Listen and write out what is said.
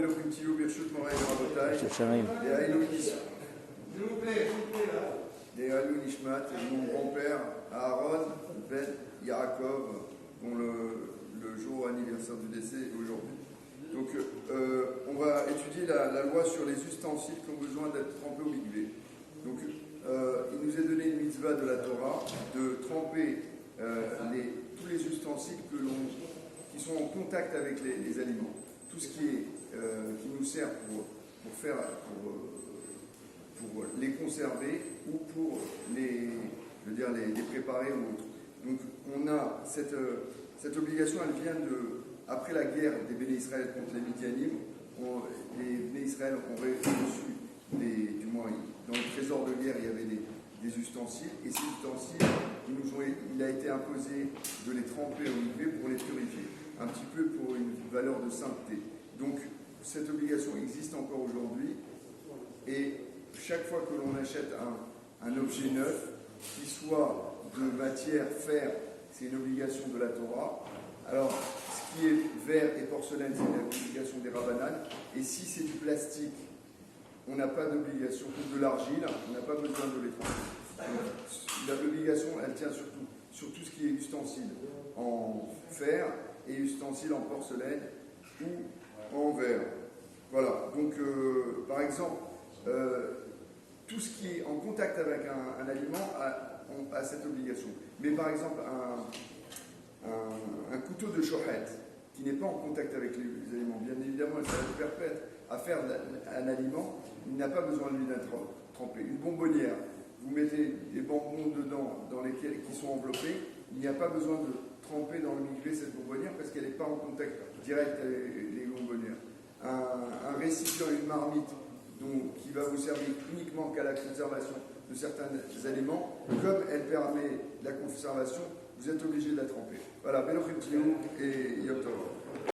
Beloprimtio, Birchut, Moraï, Rabotai, Shamaim. s'il vous plaît, là. Des Halou Nishmat, mon grand-père, Aaron Ben Yaakov, dont le jour anniversaire du décès est aujourd'hui. Donc, on va étudier la loi sur les ustensiles qui ont besoin d'être trempés au mikvé. Donc, il nous est donné une mitzvah de la Torah de tremper tous les ustensiles qui sont en contact avec les aliments. Tout ce qui nous sert pour les conserver ou pour les préparer ou autre. Donc on a cette obligation, elle vient après la guerre des Béné Israël contre les Midianim. Les Béné Israël ont reçu, du moins dans le trésor de guerre, il y avait des ustensiles, et ces ustensiles, il a été imposé de les tremper au mikvé pour les purifier, un petit peu pour une valeur de sainteté. Donc cette obligation existe encore aujourd'hui, et chaque fois que l'on achète un objet neuf, qui soit de matière fer, c'est une obligation de la Torah. Alors, ce qui est verre et porcelaine, c'est une obligation des Rabbanan. Et si c'est du plastique, on n'a pas d'obligation, ou de l'argile, on n'a pas besoin de les tremper. L'obligation, elle tient surtout sur tout ce qui est ustensile en fer et ustensile en porcelaine ou en verre. Voilà. Donc, par exemple, tout ce qui est en contact avec un aliment a cette obligation. Mais par exemple, un couteau de shochet qui n'est pas en contact avec les aliments, bien évidemment, ça va être perpète à faire un aliment, il n'a pas besoin de lui d'être trempé. Une bonbonnière, vous mettez des bonbons dedans qui sont enveloppés, il n'y a pas besoin de tremper dans le mikvé cette bonbonnière parce qu'elle n'est pas en contact direct avec les bonbonnières. Un récipient, une marmite, qui va vous servir uniquement qu'à la conservation de certains aliments, comme elle permet la conservation, vous êtes obligé de la tremper. Voilà, Beloprimtio et Yom Tov.